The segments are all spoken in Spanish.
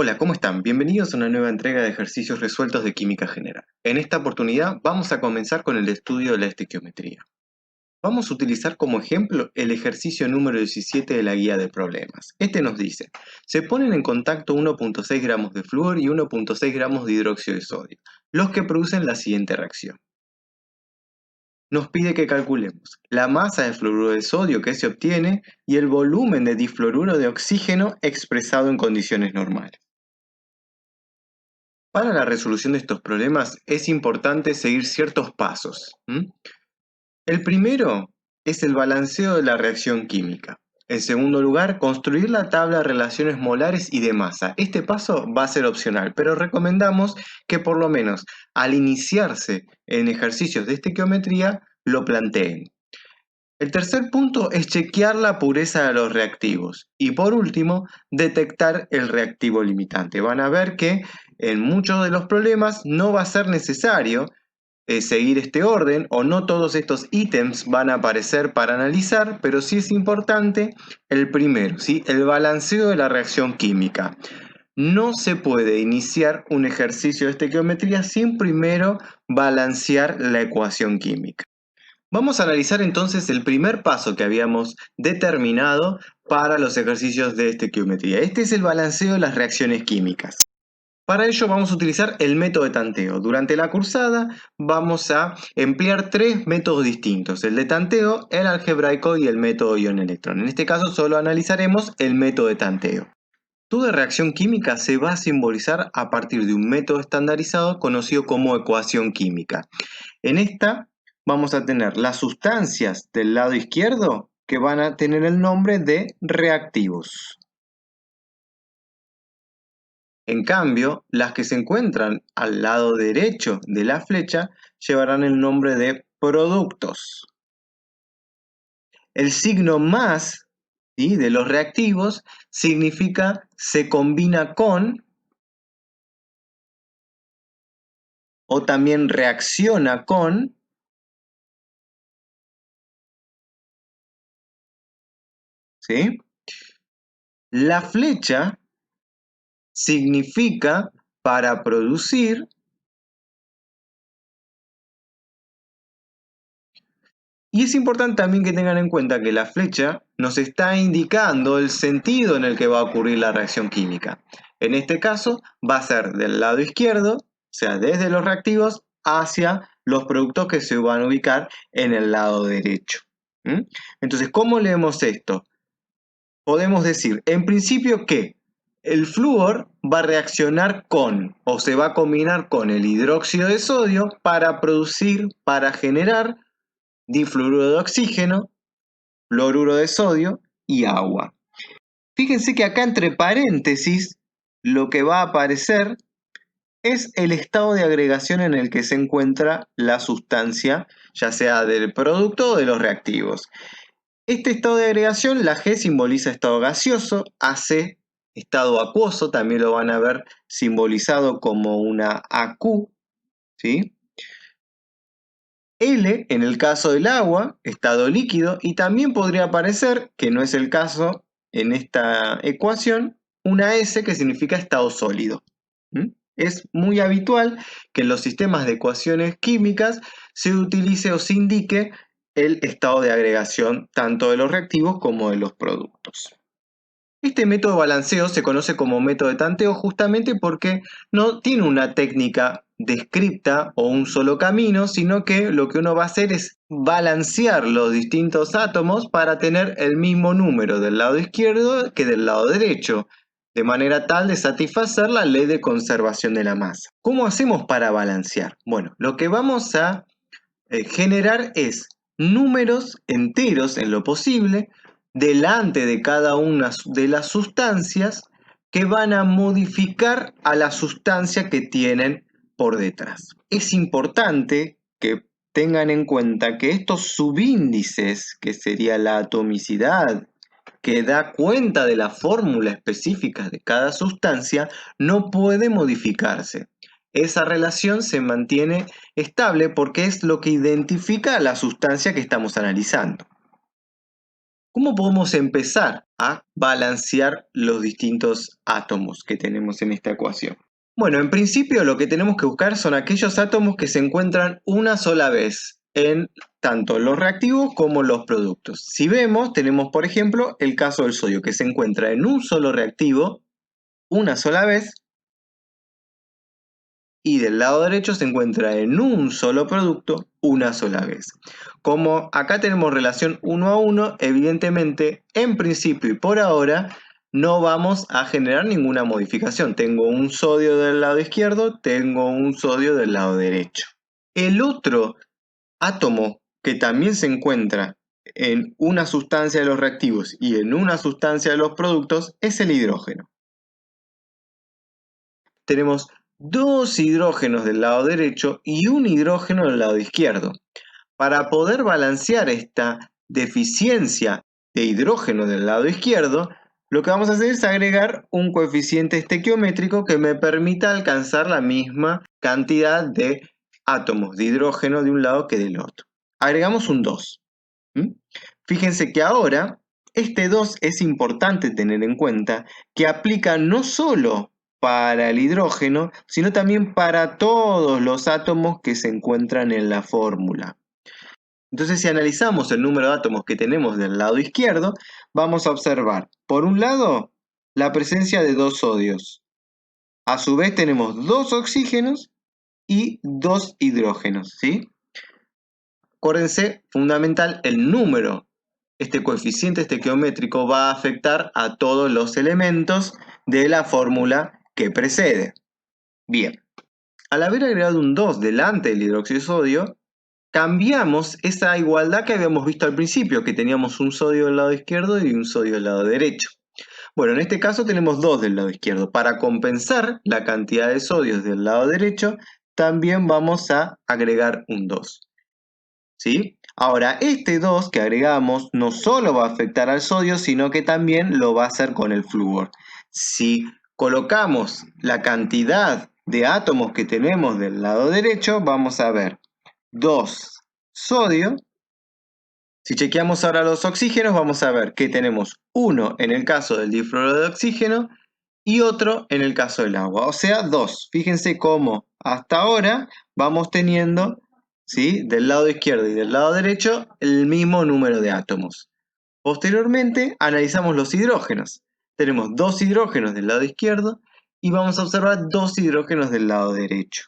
Hola, ¿cómo están? Bienvenidos a una nueva entrega de ejercicios resueltos de química general. En esta oportunidad vamos a comenzar con el estudio de la estequiometría. Vamos a utilizar como ejemplo el ejercicio número 17 de la guía de problemas. Este nos dice, se ponen en contacto 1.6 gramos de flúor y 1.6 gramos de hidróxido de sodio, los que producen la siguiente reacción. Nos pide que calculemos la masa de fluoruro de sodio que se obtiene y el volumen de difluoruro de oxígeno expresado en condiciones normales. Para la resolución de estos problemas es importante seguir ciertos pasos. El primero es el balanceo de la reacción química. En segundo lugar, construir la tabla de relaciones molares y de masa. Este paso va a ser opcional, pero recomendamos que por lo menos al iniciarse en ejercicios de estequiometría lo planteen. El tercer punto es chequear la pureza de los reactivos. Y por último, detectar el reactivo limitante. Van a ver que en muchos de los problemas no va a ser necesario seguir este orden o no todos estos ítems van a aparecer para analizar, pero sí es importante el primero, ¿sí? El balanceo de la reacción química. No se puede iniciar un ejercicio de estequiometría sin primero balancear la ecuación química. Vamos a analizar entonces el primer paso que habíamos determinado para los ejercicios de estequiometría. Este es el balanceo de las reacciones químicas. Para ello vamos a utilizar el método de tanteo. Durante la cursada vamos a emplear tres métodos distintos, el de tanteo, el algebraico y el método ion-electrón. En este caso solo analizaremos el método de tanteo. Toda reacción química se va a simbolizar a partir de un método estandarizado conocido como ecuación química. En esta vamos a tener las sustancias del lado izquierdo que van a tener el nombre de reactivos. En cambio, las que se encuentran al lado derecho de la flecha llevarán el nombre de productos. El signo más, ¿sí?, de los reactivos significa se combina con o también reacciona con, ¿sí? La flecha significa para producir. Y es importante también que tengan en cuenta que la flecha nos está indicando el sentido en el que va a ocurrir la reacción química. En este caso va a ser del lado izquierdo, o sea, desde los reactivos hacia los productos que se van a ubicar en el lado derecho. Entonces, ¿cómo leemos esto? Podemos decir, en principio, que el flúor va a reaccionar con, o se va a combinar con el hidróxido de sodio para generar difluoruro de oxígeno, fluoruro de sodio y agua. Fíjense que acá entre paréntesis lo que va a aparecer es el estado de agregación en el que se encuentra la sustancia, ya sea del producto o de los reactivos. Este estado de agregación, la G simboliza estado gaseoso, AC estado acuoso, también lo van a ver simbolizado como una AQ, ¿sí? L, en el caso del agua, estado líquido, y también podría aparecer, que no es el caso en esta ecuación, una S que significa estado sólido. Es muy habitual que en los sistemas de ecuaciones químicas se utilice o se indique el estado de agregación tanto de los reactivos como de los productos. Este método de balanceo se conoce como método de tanteo justamente porque no tiene una técnica descripta o un solo camino, sino que lo que uno va a hacer es balancear los distintos átomos para tener el mismo número del lado izquierdo que del lado derecho, de manera tal de satisfacer la ley de conservación de la masa. ¿Cómo hacemos para balancear? Bueno, lo que vamos a generar es números enteros en lo posible delante de cada una de las sustancias que van a modificar a la sustancia que tienen por detrás. Es importante que tengan en cuenta que estos subíndices, que sería la atomicidad, que da cuenta de la fórmula específica de cada sustancia, no puede modificarse. Esa relación se mantiene estable porque es lo que identifica a la sustancia que estamos analizando. ¿Cómo podemos empezar a balancear los distintos átomos que tenemos en esta ecuación? Bueno, en principio lo que tenemos que buscar son aquellos átomos que se encuentran una sola vez en tanto los reactivos como los productos. Si vemos, tenemos por ejemplo el caso del sodio, que se encuentra en un solo reactivo una sola vez, y del lado derecho se encuentra en un solo producto una sola vez. Como acá tenemos relación 1 a 1, evidentemente, en principio y por ahora, no vamos a generar ninguna modificación. Tengo un sodio del lado izquierdo, tengo un sodio del lado derecho. El otro átomo que también se encuentra en una sustancia de los reactivos y en una sustancia de los productos es el hidrógeno. Tenemos dos hidrógenos del lado derecho y un hidrógeno del lado izquierdo. Para poder balancear esta deficiencia de hidrógeno del lado izquierdo, lo que vamos a hacer es agregar un coeficiente estequiométrico que me permita alcanzar la misma cantidad de átomos de hidrógeno de un lado que del otro. Agregamos un 2. Fíjense que ahora este 2 es importante tener en cuenta que aplica no solo para el hidrógeno, sino también para todos los átomos que se encuentran en la fórmula. Entonces, si analizamos el número de átomos que tenemos del lado izquierdo, vamos a observar, por un lado, la presencia de dos sodios. A su vez tenemos dos oxígenos y dos hidrógenos, ¿sí? Acuérdense, fundamental, el número, este coeficiente estequiométrico va a afectar a todos los elementos de la fórmula que precede. Bien, al haber agregado un 2 delante del hidróxido de sodio, cambiamos esa igualdad que habíamos visto al principio, que teníamos un sodio del lado izquierdo y un sodio del lado derecho. Bueno, en este caso tenemos 2 del lado izquierdo. Para compensar la cantidad de sodios del lado derecho, también vamos a agregar un 2. ¿Sí? Ahora, este 2 que agregamos no solo va a afectar al sodio, sino que también lo va a hacer con el flúor. Si colocamos la cantidad de átomos que tenemos del lado derecho, vamos a ver 2 sodio. Si chequeamos ahora los oxígenos, vamos a ver que tenemos uno en el caso del difluoruro de oxígeno y otro en el caso del agua, o sea, 2. Fíjense cómo hasta ahora vamos teniendo, ¿sí?, del lado izquierdo y del lado derecho el mismo número de átomos. Posteriormente analizamos los hidrógenos. Tenemos dos hidrógenos del lado izquierdo y vamos a observar dos hidrógenos del lado derecho.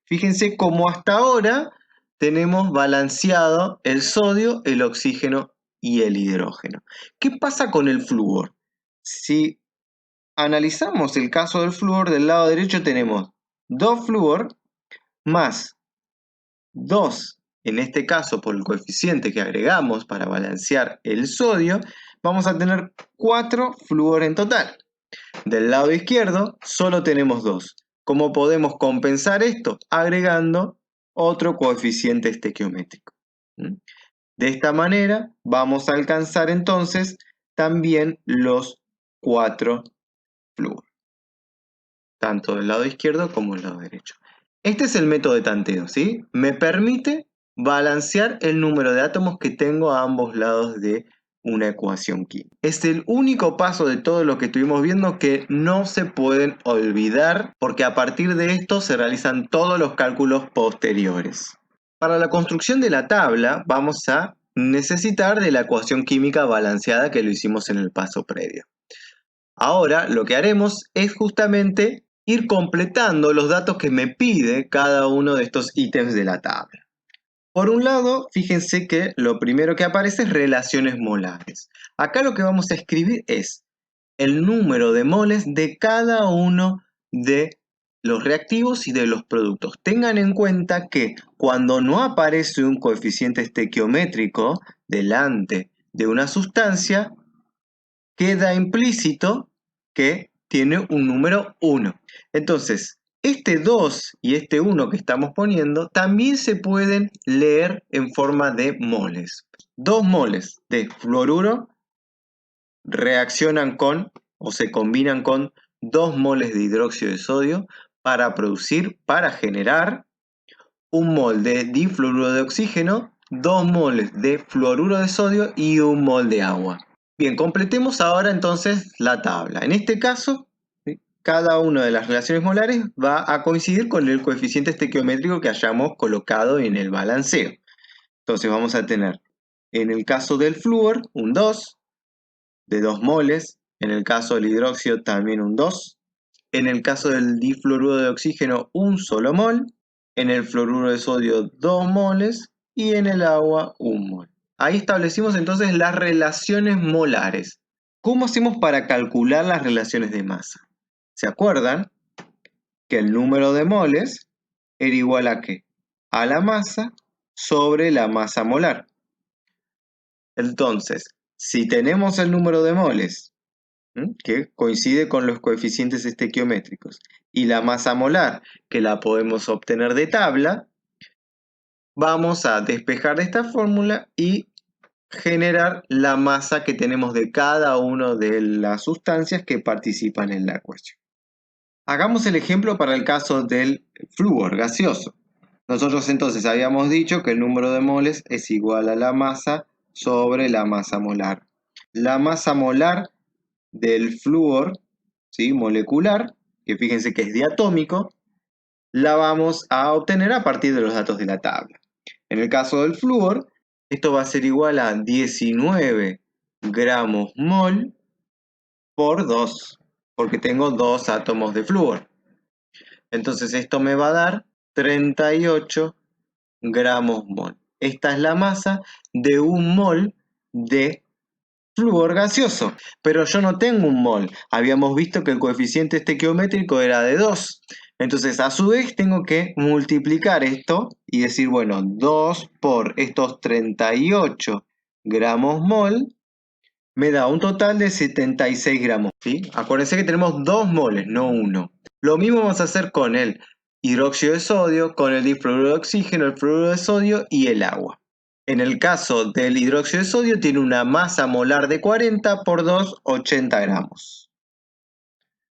Fíjense cómo hasta ahora tenemos balanceado el sodio, el oxígeno y el hidrógeno. ¿Qué pasa con el flúor? Si analizamos el caso del flúor, del lado derecho tenemos 2 flúor más 2, en este caso por el coeficiente que agregamos para balancear el sodio, vamos a tener 4 flúor en total. Del lado izquierdo solo tenemos 2. ¿Cómo podemos compensar esto? Agregando otro coeficiente estequiométrico. De esta manera vamos a alcanzar entonces también los 4 flúor, tanto del lado izquierdo como del lado derecho. Este es el método de tanteo, ¿sí? Me permite balancear el número de átomos que tengo a ambos lados de una ecuación química. Es el único paso de todo lo que estuvimos viendo que no se pueden olvidar, porque a partir de esto se realizan todos los cálculos posteriores. Para la construcción de la tabla vamos a necesitar de la ecuación química balanceada que lo hicimos en el paso previo. Ahora lo que haremos es justamente ir completando los datos que me pide cada uno de estos ítems de la tabla. Por un lado, fíjense que lo primero que aparece es relaciones molares. Acá lo que vamos a escribir es el número de moles de cada uno de los reactivos y de los productos. Tengan en cuenta que cuando no aparece un coeficiente estequiométrico delante de una sustancia, queda implícito que tiene un número 1. Entonces, este 2 y este 1 que estamos poniendo también se pueden leer en forma de moles. 2 moles de fluoruro reaccionan con o se combinan con 2 moles de hidróxido de sodio para generar un mol de difluoruro de oxígeno 2 moles de fluoruro de sodio y 1 mol de agua. Bien, completemos ahora entonces la tabla. En este caso, ¿sí?, cada una de las relaciones molares va a coincidir con el coeficiente estequiométrico que hayamos colocado en el balanceo. Entonces vamos a tener, en el caso del flúor, un 2 de 2 moles. En el caso del hidróxido también un 2. En el caso del difluoruro de oxígeno, un solo mol. En el fluoruro de sodio, 2 moles. Y en el agua, 1 mol. Ahí establecimos entonces las relaciones molares. ¿Cómo hacemos para calcular las relaciones de masa? ¿Se acuerdan que el número de moles era igual a qué? A la masa sobre la masa molar. Entonces, si tenemos el número de moles, que coincide con los coeficientes estequiométricos, y la masa molar, que la podemos obtener de tabla, vamos a despejar esta fórmula y generar la masa que tenemos de cada una de las sustancias que participan en la ecuación. Hagamos el ejemplo para el caso del flúor gaseoso. Nosotros entonces habíamos dicho que el número de moles es igual a la masa sobre la masa molar. La masa molar del flúor, ¿sí?, molecular, que fíjense que es diatómico, la vamos a obtener a partir de los datos de la tabla. En el caso del flúor, esto va a ser igual a 19 gramos mol por 2, porque tengo 2 átomos de flúor. Entonces esto me va a dar 38 gramos mol. Esta es la masa de 1 mol de flúor gaseoso, pero yo no tengo un mol. Habíamos visto que el coeficiente estequiométrico era de 2. Entonces, a su vez, tengo que multiplicar esto y decir, bueno, 2 por estos 38 gramos mol me da un total de 76 gramos. ¿Sí? Acuérdense que tenemos 2 moles, no 1. Lo mismo vamos a hacer con el hidróxido de sodio, con el difluoruro de oxígeno, el fluoruro de sodio y el agua. En el caso del hidróxido de sodio tiene una masa molar de 40 por 2, 80 gramos.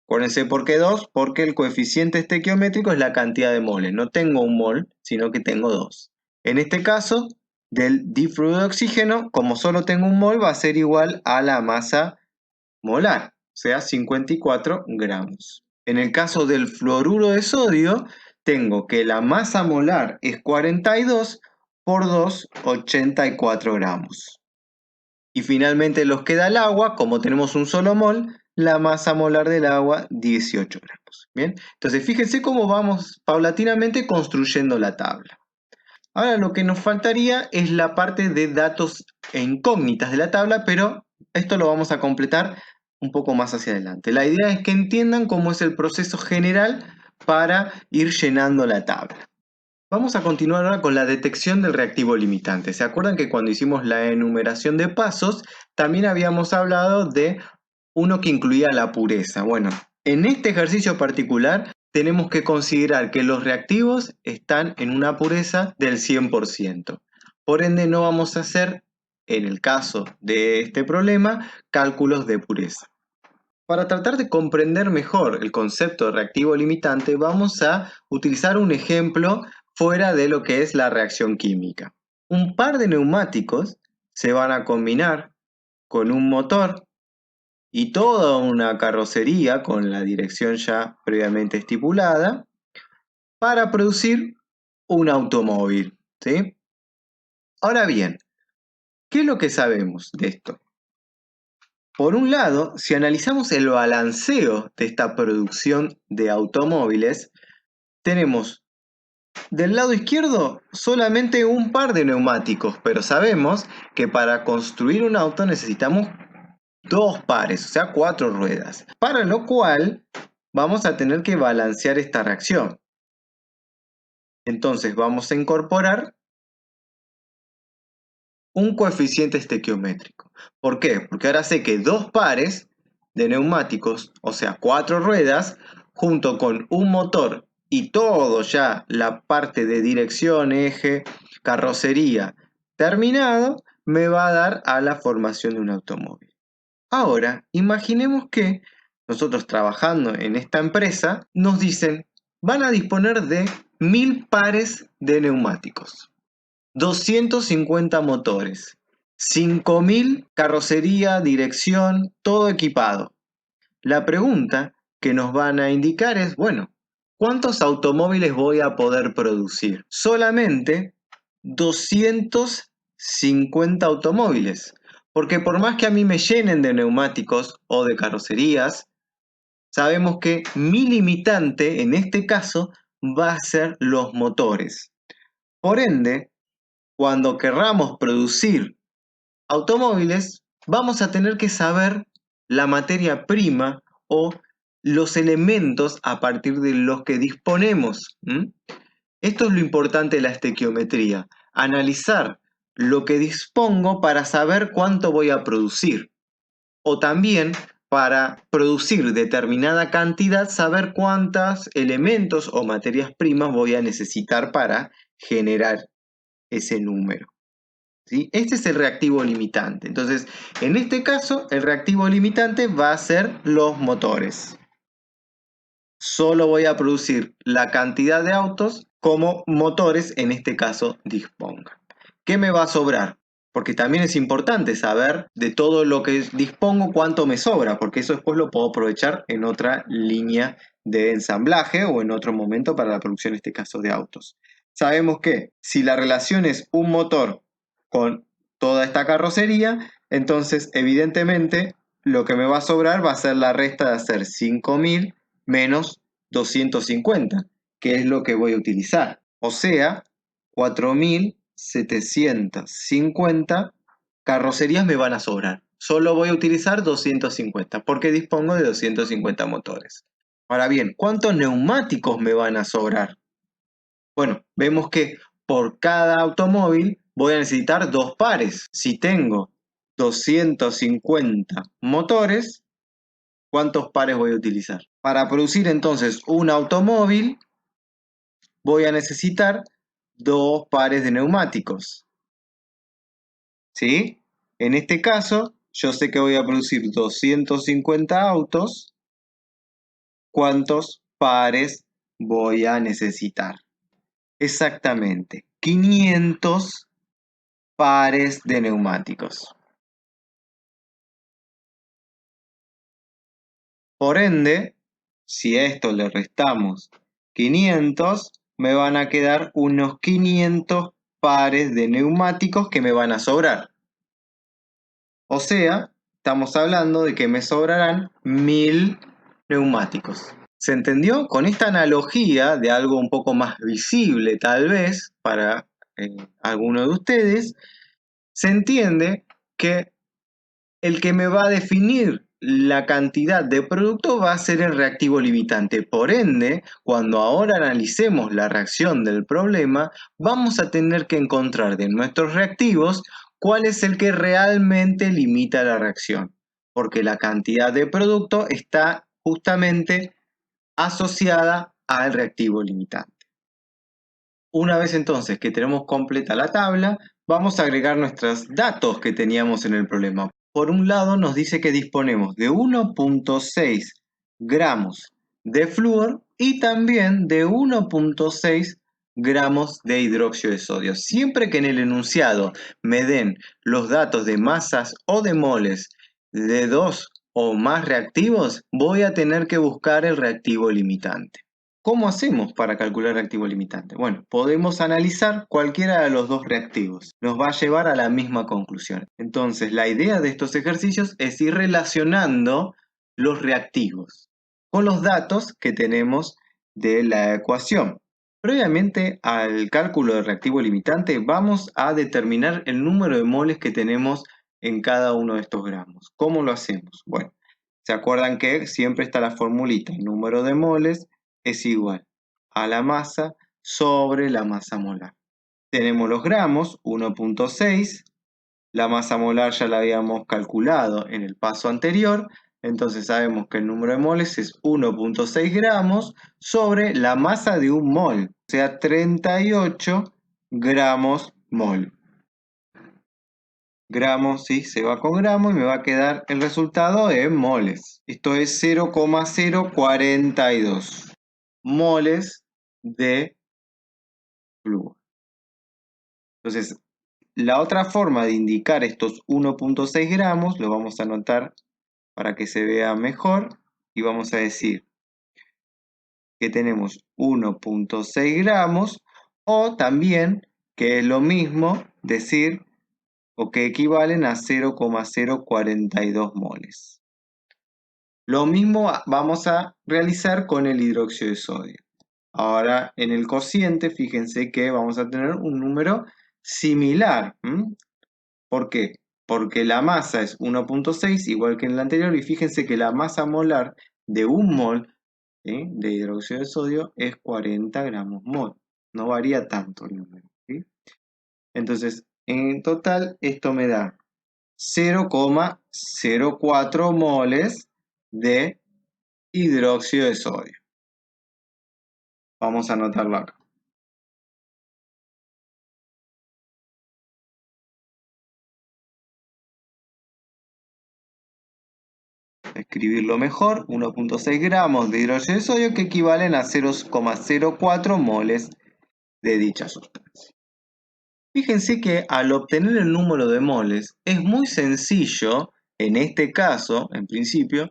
Acuérdense por qué 2, porque el coeficiente estequiométrico es la cantidad de moles. No tengo un mol, sino que tengo 2. En este caso, del difluoruro de oxígeno, como solo tengo un mol, va a ser igual a la masa molar, o sea, 54 gramos. En el caso del fluoruro de sodio, tengo que la masa molar es 42 por 2, 84 gramos. Y finalmente nos queda el agua, como tenemos un solo mol, la masa molar del agua, 18 gramos. Bien, entonces fíjense cómo vamos paulatinamente construyendo la tabla. Ahora lo que nos faltaría es la parte de datos e incógnitas de la tabla, pero esto lo vamos a completar un poco más hacia adelante. La idea es que entiendan cómo es el proceso general para ir llenando la tabla. Vamos a continuar ahora con la detección del reactivo limitante. ¿Se acuerdan que cuando hicimos la enumeración de pasos, también habíamos hablado de uno que incluía la pureza? Bueno, en este ejercicio particular tenemos que considerar que los reactivos están en una pureza del 100%. Por ende, no vamos a hacer, en el caso de este problema, cálculos de pureza. Para tratar de comprender mejor el concepto de reactivo limitante, vamos a utilizar un ejemplo fuera de lo que es la reacción química. Un par de neumáticos se van a combinar con un motor y toda una carrocería con la dirección ya previamente estipulada para producir un automóvil, ¿sí? Ahora bien, ¿qué es lo que sabemos de esto? Por un lado, si analizamos el balanceo de esta producción de automóviles, tenemos del lado izquierdo solamente un par de neumáticos, pero sabemos que para construir un auto necesitamos 2 pares, o sea, 4 ruedas, para lo cual vamos a tener que balancear esta reacción. Entonces vamos a incorporar un coeficiente estequiométrico. ¿Por qué? Porque ahora sé que 2 pares de neumáticos, o sea, 4 ruedas, junto con un motor y todo ya la parte de dirección, eje, carrocería terminado, me va a dar a la formación de un automóvil. Ahora, imaginemos que nosotros trabajando en esta empresa nos dicen, van a disponer de 1000 pares de neumáticos. 250 motores, 5.000 carrocería, dirección, todo equipado. La pregunta que nos van a indicar es, bueno, ¿cuántos automóviles voy a poder producir? Solamente 250 automóviles, porque por más que a mí me llenen de neumáticos o de carrocerías, sabemos que mi limitante en este caso va a ser los motores. Por ende, cuando querramos producir automóviles, vamos a tener que saber la materia prima o los elementos a partir de los que disponemos. Esto es lo importante de la estequiometría, analizar lo que dispongo para saber cuánto voy a producir. O también para producir determinada cantidad, saber cuántos elementos o materias primas voy a necesitar para generar ese número. ¿Sí? Este es el reactivo limitante. Entonces, en este caso, el reactivo limitante va a ser los motores. Solo voy a producir la cantidad de autos como motores, en este caso, dispongan. ¿Qué me va a sobrar? Porque también es importante saber de todo lo que dispongo cuánto me sobra, porque eso después lo puedo aprovechar en otra línea de ensamblaje o en otro momento para la producción, en este caso, de autos. Sabemos que si la relación es un motor con toda esta carrocería, entonces evidentemente lo que me va a sobrar va a ser la resta de hacer 5.000 menos 250, que es lo que voy a utilizar. O sea, 4.750 carrocerías me van a sobrar. Solo voy a utilizar 250 porque dispongo de 250 motores. Ahora bien, ¿cuántos neumáticos me van a sobrar? Bueno, vemos que por cada automóvil voy a necesitar dos pares. Si tengo 250 motores, ¿cuántos pares voy a utilizar? Para producir entonces un automóvil voy a necesitar dos pares de neumáticos. ¿Sí? En este caso, yo sé que voy a producir 250 autos. ¿Cuántos pares voy a necesitar? Exactamente, 500 pares de neumáticos. Por ende, si a esto le restamos 500, me van a quedar unos 500 pares de neumáticos que me van a sobrar. O sea, estamos hablando de que me sobrarán 1.000 neumáticos. ¿Se entendió? Con esta analogía de algo un poco más visible tal vez para alguno de ustedes, se entiende que el que me va a definir la cantidad de producto va a ser el reactivo limitante. Por ende, cuando ahora analicemos la reacción del problema, vamos a tener que encontrar de nuestros reactivos cuál es el que realmente limita la reacción, porque la cantidad de producto está justamente asociada al reactivo limitante. Una vez entonces que tenemos completa la tabla, vamos a agregar nuestros datos que teníamos en el problema. Por un lado nos dice que disponemos de 1.6 gramos de flúor y también de 1.6 gramos de hidróxido de sodio. Siempre que en el enunciado me den los datos de masas o de moles de dos o más reactivos, voy a tener que buscar el reactivo limitante. ¿Cómo hacemos para calcular el reactivo limitante? Bueno, podemos analizar cualquiera de los dos reactivos. Nos va a llevar a la misma conclusión. Entonces, la idea de estos ejercicios es ir relacionando los reactivos con los datos que tenemos de la ecuación. Previamente al cálculo del reactivo limitante, vamos a determinar el número de moles que tenemos en cada uno de estos gramos. ¿Cómo lo hacemos? Bueno, ¿se acuerdan que siempre está la formulita? El número de moles es igual a la masa sobre la masa molar. Tenemos los gramos, 1.6, la masa molar ya la habíamos calculado en el paso anterior, entonces sabemos que el número de moles es 1.6 gramos sobre la masa de un mol, o sea 38 gramos mol. Gramos, sí, se va con gramos y me va a quedar el resultado en moles. Esto es 0,042 moles de flúor. Entonces, la otra forma de indicar estos 1.6 gramos, lo vamos a anotar para que se vea mejor, y vamos a decir que tenemos 1.6 gramos, o también, que es lo mismo, decir, o que equivalen a 0,042 moles. Lo mismo vamos a realizar con el hidróxido de sodio. Ahora, en el cociente, fíjense que vamos a tener un número similar. ¿Por qué? Porque la masa es 1.6, igual que en el anterior, y fíjense que la masa molar de un mol, ¿sí?, de hidróxido de sodio es 40 gramos mol. No varía tanto el número, ¿sí? Entonces, en total, esto me da 0,04 moles de hidróxido de sodio. Vamos a anotarlo acá. Escribirlo mejor, 1.6 gramos de hidróxido de sodio que equivalen a 0,04 moles de dicha sustancia. Fíjense que al obtener el número de moles es muy sencillo, en este caso, en principio,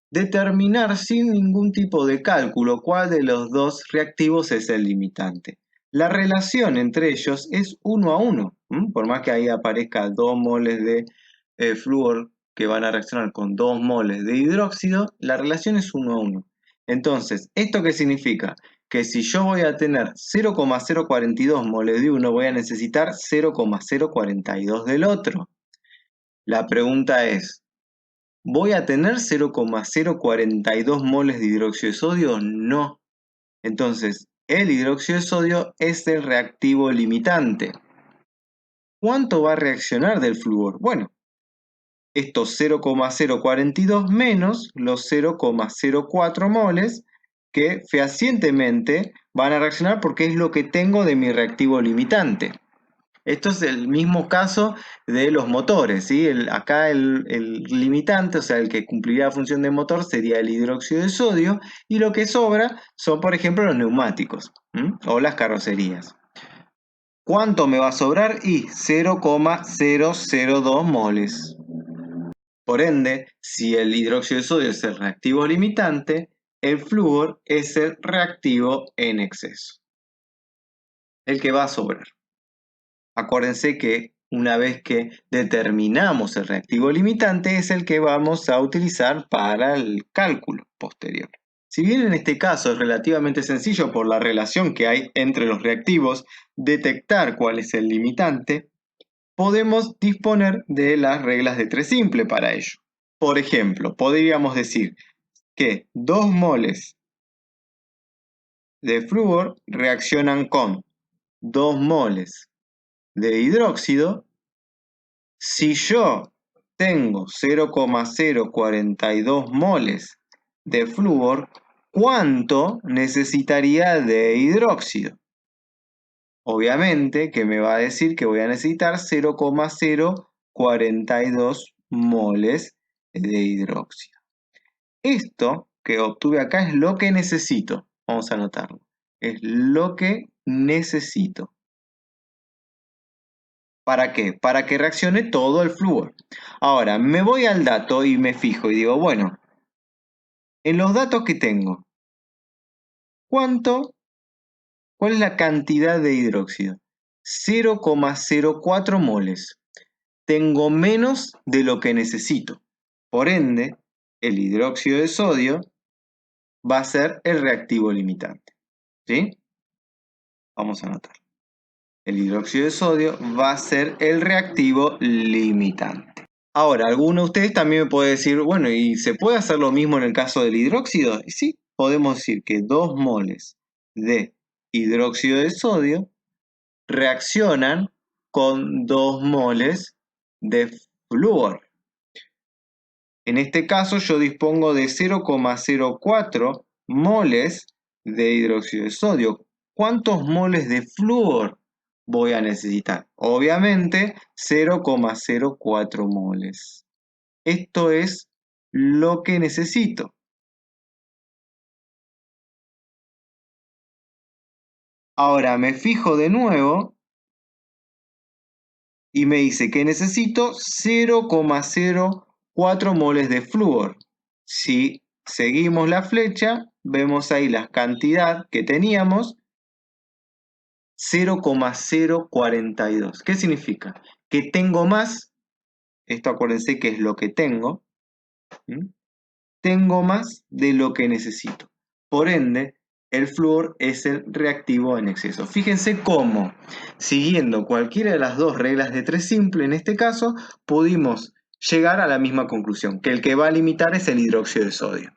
determinar sin ningún tipo de cálculo cuál de los dos reactivos es el limitante. La relación entre ellos es 1 a 1. Por más que ahí aparezca 2 moles de flúor que van a reaccionar con 2 moles de hidróxido, la relación es 1 a 1. Entonces, ¿esto qué significa? Que si yo voy a tener 0,042 moles de uno, voy a necesitar 0,042 del otro. La pregunta es, ¿voy a tener 0,042 moles de hidróxido de sodio? No. Entonces, el hidróxido de sodio es el reactivo limitante. ¿Cuánto va a reaccionar del flúor? Bueno, estos 0,042 menos los 0,04 moles que fehacientemente van a reaccionar porque es lo que tengo de mi reactivo limitante. Esto es el mismo caso de los motores, ¿sí? Acá el limitante, o sea, el que cumpliría la función de motor sería el hidróxido de sodio, y lo que sobra son, por ejemplo, los neumáticos, o las carrocerías. ¿Cuánto me va a sobrar? Y 0,002 moles. Por ende, si el hidróxido de sodio es el reactivo limitante, el flúor es el reactivo en exceso, el que va a sobrar. Acuérdense que una vez que determinamos el reactivo limitante es el que vamos a utilizar para el cálculo posterior. Si bien en este caso es relativamente sencillo por la relación que hay entre los reactivos detectar cuál es el limitante, podemos disponer de las reglas de tres simple para ello. Por ejemplo, podríamos decir que 2 moles de flúor reaccionan con 2 moles de hidróxido. Si yo tengo 0,042 moles de flúor, ¿cuánto necesitaría de hidróxido? Obviamente que me va a decir que voy a necesitar 0,042 moles de hidróxido. Esto que obtuve acá es lo que necesito. Vamos a anotarlo. Es lo que necesito. ¿Para qué? Para que reaccione todo el flúor. Ahora, me voy al dato y me fijo y digo, bueno, en los datos que tengo, ¿cuál es la cantidad de hidróxido? 0,04 moles. Tengo menos de lo que necesito. Por ende, el hidróxido de sodio va a ser el reactivo limitante. ¿Sí? Vamos a anotar. El hidróxido de sodio va a ser el reactivo limitante. Ahora, alguno de ustedes también me puede decir, bueno, ¿y se puede hacer lo mismo en el caso del hidróxido? Y sí, podemos decir que 2 moles de hidróxido de sodio reaccionan con 2 moles de flúor. En este caso yo dispongo de 0,04 moles de hidróxido de sodio. ¿Cuántos moles de flúor voy a necesitar? Obviamente 0,04 moles. Esto es lo que necesito. Ahora me fijo de nuevo y me dice que necesito 0,04 moles de flúor. Si seguimos la flecha, vemos ahí la cantidad que teníamos, 0,042. ¿Qué significa? Que tengo más, esto acuérdense que es lo que tengo, ¿m? Tengo más de lo que necesito. Por ende, el flúor es el reactivo en exceso. Fíjense cómo, siguiendo cualquiera de las dos reglas de tres simple, en este caso, pudimos llegar a la misma conclusión, que el que va a limitar es el hidróxido de sodio.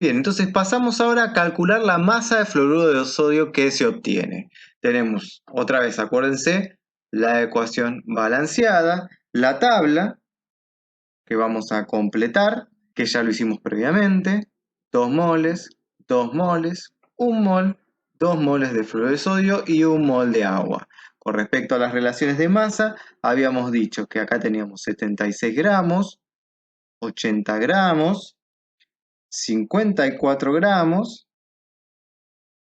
Bien, entonces pasamos ahora a calcular la masa de fluoruro de sodio que se obtiene. Tenemos, otra vez, acuérdense, la ecuación balanceada, la tabla, que vamos a completar, que ya lo hicimos previamente, 2 moles, 2 moles, 1 mol, 2 moles de fluoruro de sodio y 1 mol de agua. Con respecto a las relaciones de masa, habíamos dicho que acá teníamos 76 gramos, 80 gramos, 54 gramos,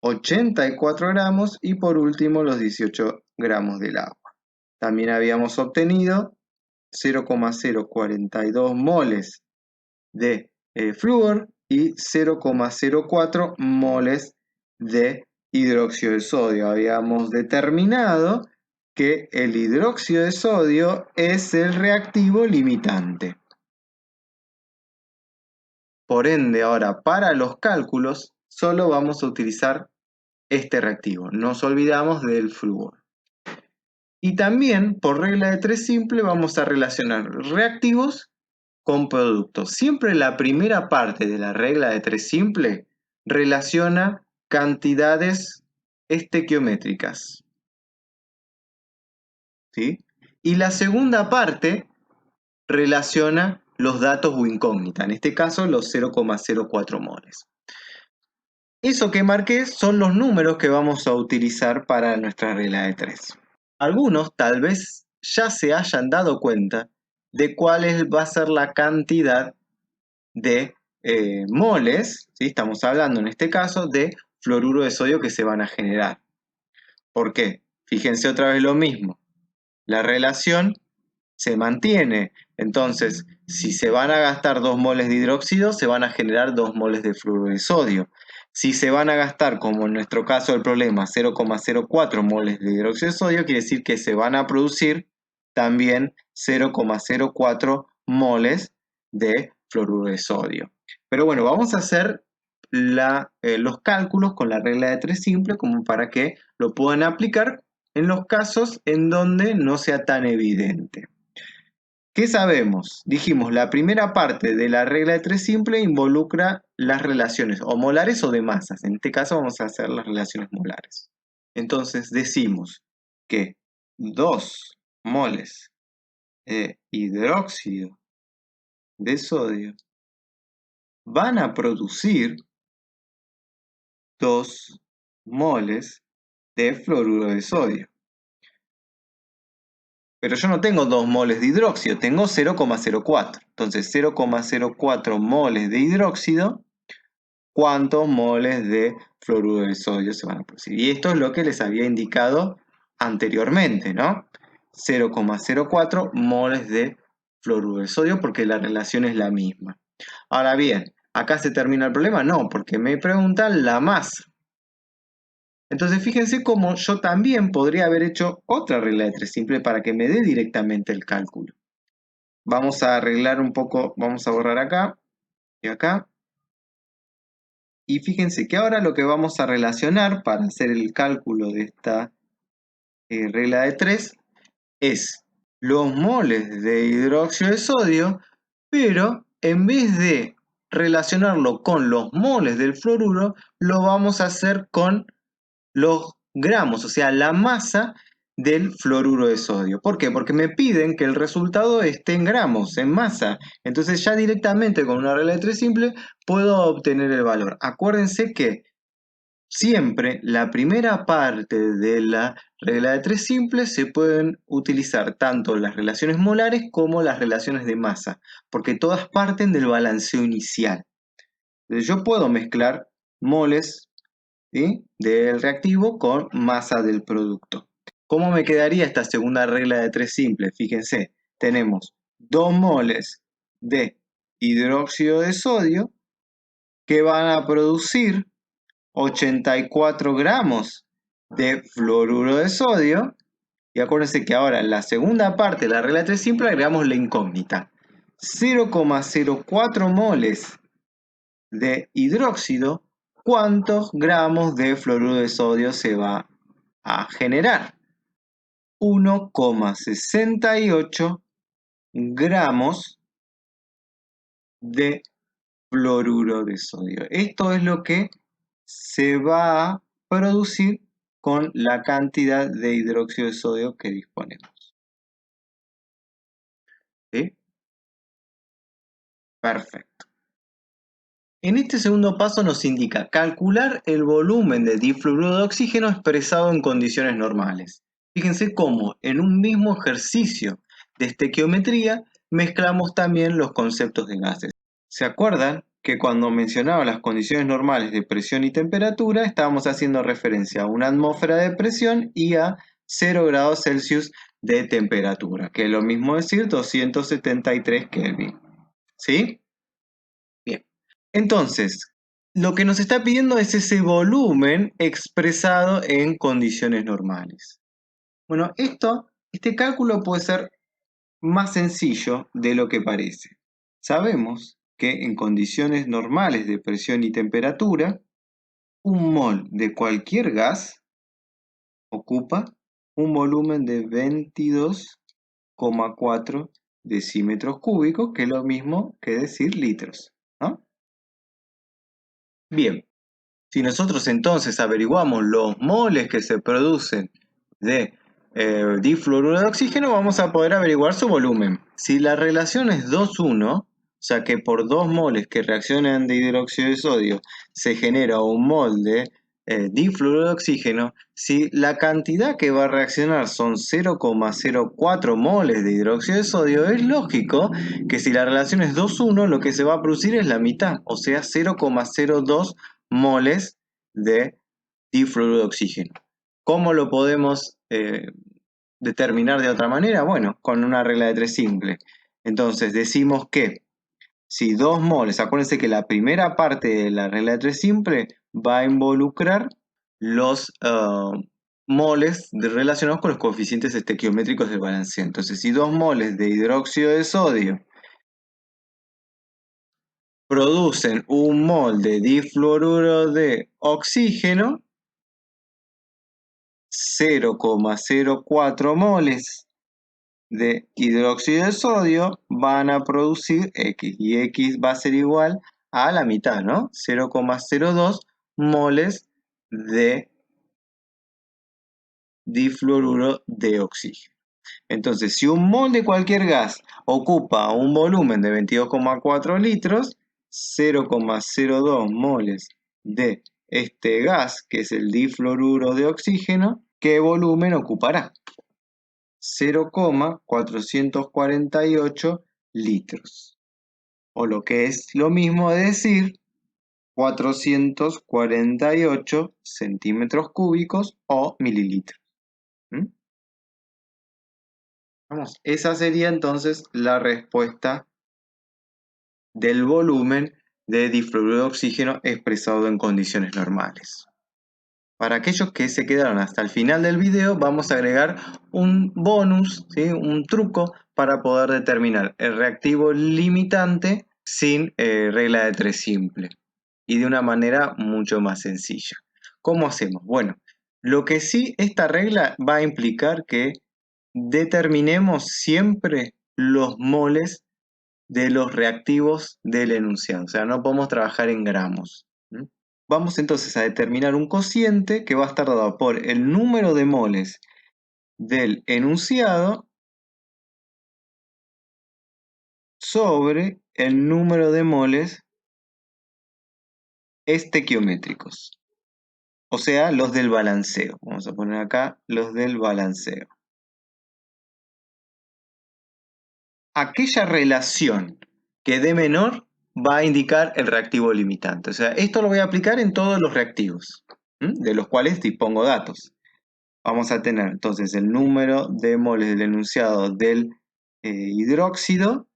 84 gramos y por último los 18 gramos del agua. También habíamos obtenido 0,042 moles de flúor y 0,04 moles de hidróxido de sodio. Habíamos determinado que el hidróxido de sodio es el reactivo limitante. Por ende, ahora para los cálculos solo vamos a utilizar este reactivo. Nos olvidamos del flúor. Y también, por regla de tres simple, vamos a relacionar reactivos con productos. Siempre la primera parte de la regla de tres simple relaciona cantidades estequiométricas, ¿sí? Y la segunda parte relaciona los datos o incógnita, en este caso los 0,04 moles. Eso que marqué son los números que vamos a utilizar para nuestra regla de tres. Algunos tal vez ya se hayan dado cuenta de cuál va a ser la cantidad de moles, ¿sí? Estamos hablando en este caso de fluoruro de sodio que se van a generar. ¿Por qué? Fíjense otra vez lo mismo. La relación se mantiene. Entonces, si se van a gastar 2 moles de hidróxido, se van a generar 2 moles de fluoruro de sodio. Si se van a gastar, como en nuestro caso del problema, 0,04 moles de hidróxido de sodio, quiere decir que se van a producir también 0,04 moles de fluoruro de sodio. Pero bueno, vamos a hacer los cálculos con la regla de tres simple como para que lo puedan aplicar en los casos en donde no sea tan evidente. ¿Qué sabemos? Dijimos, la primera parte de la regla de tres simple involucra las relaciones o molares o de masas. En este caso vamos a hacer las relaciones molares. Entonces decimos que 2 moles de hidróxido de sodio van a producir 2 moles de fluoruro de sodio. Pero yo no tengo 2 moles de hidróxido, tengo 0,04. Entonces 0,04 moles de hidróxido, ¿cuántos moles de fluoruro de sodio se van a producir? Y esto es lo que les había indicado anteriormente, ¿no? 0,04 moles de fluoruro de sodio porque la relación es la misma. Ahora bien, ¿acá se termina el problema? No, porque me preguntan la masa. Entonces fíjense cómo yo también podría haber hecho otra regla de tres simple para que me dé directamente el cálculo. Vamos a arreglar un poco, vamos a borrar acá y acá. Y fíjense que ahora lo que vamos a relacionar para hacer el cálculo de esta regla de 3 es los moles de hidróxido de sodio, pero en vez de relacionarlo con los moles del fluoruro, lo vamos a hacer con los gramos, o sea, la masa del fluoruro de sodio. ¿Por qué? Porque me piden que el resultado esté en gramos, en masa. Entonces ya directamente con una regla de tres simple puedo obtener el valor. Acuérdense que siempre la primera parte de la regla de tres simple se pueden utilizar tanto las relaciones molares como las relaciones de masa, porque todas parten del balanceo inicial. Entonces yo puedo mezclar moles, ¿sí?, del reactivo con masa del producto. ¿Cómo me quedaría esta segunda regla de 3 simple? Fíjense, tenemos 2 moles de hidróxido de sodio que van a producir 84 gramos de fluoruro de sodio. Y acuérdense que ahora en la segunda parte de la regla de 3 simple agregamos la incógnita. 0,04 moles de hidróxido, ¿cuántos gramos de fluoruro de sodio se va a generar? 1,68 gramos de fluoruro de sodio. Esto es lo que se va a producir con la cantidad de hidróxido de sodio que disponemos. ¿Sí? Perfecto. En este segundo paso nos indica calcular el volumen de difluoruro de oxígeno expresado en condiciones normales. Fíjense cómo en un mismo ejercicio de estequiometría mezclamos también los conceptos de gases. ¿Se acuerdan que cuando mencionaba las condiciones normales de presión y temperatura estábamos haciendo referencia a una atmósfera de presión y a 0 grados Celsius de temperatura, que es lo mismo decir 273 Kelvin? ¿Sí? Bien. Entonces, lo que nos está pidiendo es ese volumen expresado en condiciones normales. Bueno, este cálculo puede ser más sencillo de lo que parece. Sabemos que en condiciones normales de presión y temperatura, un mol de cualquier gas ocupa un volumen de 22,4 decímetros cúbicos, que es lo mismo que decir litros, ¿no? Bien, si nosotros entonces averiguamos los moles que se producen de difluoruro de oxígeno, vamos a poder averiguar su volumen. Si la relación es 2:1, o sea que por 2 moles que reaccionan de hidróxido de sodio se genera un mol de difluoruro de oxígeno, si la cantidad que va a reaccionar son 0,04 moles de hidróxido de sodio, es lógico que si la relación es 2:1, lo que se va a producir es la mitad, o sea 0,02 moles de difluoruro de oxígeno. ¿Cómo lo podemos determinar de otra manera? Bueno, con una regla de 3 simple. Entonces decimos que si 2 moles, acuérdense que la primera parte de la regla de 3 simple va a involucrar los moles relacionados con los coeficientes estequiométricos del balanceo. Entonces, si 2 moles de hidróxido de sodio producen un mol de difluoruro de oxígeno, 0,04 moles de hidróxido de sodio van a producir X, y X va a ser igual a la mitad, ¿no? 0,02 moles de difluoruro de oxígeno. Entonces, si un mol de cualquier gas ocupa un volumen de 22,4 litros, 0,02 moles de este gas, que es el difluoruro de oxígeno, ¿qué volumen ocupará? 0,448 litros. O lo que es lo mismo de decir 448 centímetros cúbicos o mililitros. ¿Mm? Vamos, esa sería entonces la respuesta del volumen de difluoruro de oxígeno expresado en condiciones normales. Para aquellos que se quedaron hasta el final del video, vamos a agregar un bonus, ¿sí? Un truco para poder determinar el reactivo limitante sin regla de 3 simple y de una manera mucho más sencilla. ¿Cómo hacemos? Bueno, lo que sí, esta regla va a implicar que determinemos siempre los moles de los reactivos del enunciado, o sea, no podemos trabajar en gramos. Vamos entonces a determinar un cociente que va a estar dado por el número de moles del enunciado sobre el número de moles estequiométricos, o sea, los del balanceo. Vamos a poner acá los del balanceo. Aquella relación que dé menor va a indicar el reactivo limitante. O sea, esto lo voy a aplicar en todos los reactivos, de los cuales dispongo datos. vamos a tener entonces el número de moles del enunciado del hidróxido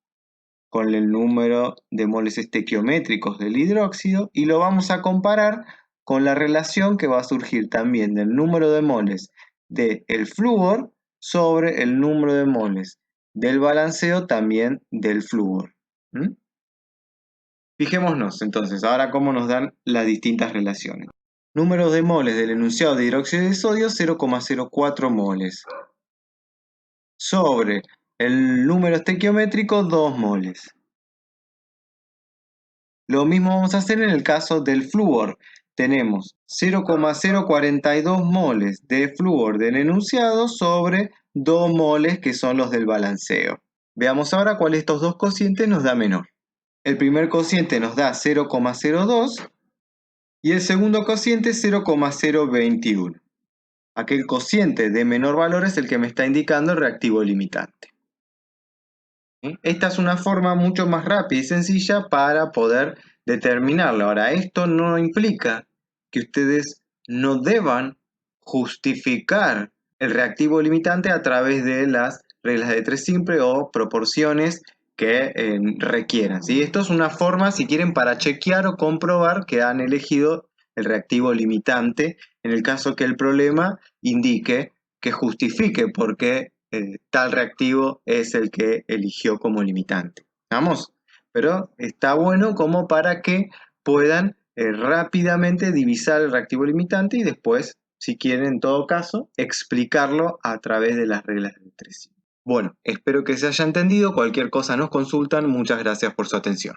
con el número de moles estequiométricos del hidróxido y lo vamos a comparar con la relación que va a surgir también del número de moles del flúor sobre el número de moles del balanceo también del flúor. ¿Mm? Fijémonos entonces ahora cómo nos dan las distintas relaciones. Números de moles del enunciado de hidróxido de sodio 0,04 moles sobre el número estequiométrico 2 moles. Lo mismo vamos a hacer en el caso del flúor. Tenemos 0,042 moles de flúor del enunciado sobre 2 moles que son los del balanceo. Veamos ahora cuál de estos dos cocientes nos da menor. El primer cociente nos da 0,02 y el segundo cociente 0,021. Aquel cociente de menor valor es el que me está indicando el reactivo limitante. Esta es una forma mucho más rápida y sencilla para poder determinarlo. Ahora, esto no implica que ustedes no deban justificar el reactivo limitante a través de las reglas de tres simple o proporciones que requieran, ¿sí? Esto es una forma, si quieren, para chequear o comprobar que han elegido el reactivo limitante en el caso que el problema indique que justifique por qué tal reactivo es el que eligió como limitante. ¿Vamos? Pero está bueno como para que puedan rápidamente divisar el reactivo limitante y después, si quieren en todo caso, explicarlo a través de las reglas de tres. Bueno, espero que se haya entendido. Cualquier cosa nos consultan. Muchas gracias por su atención.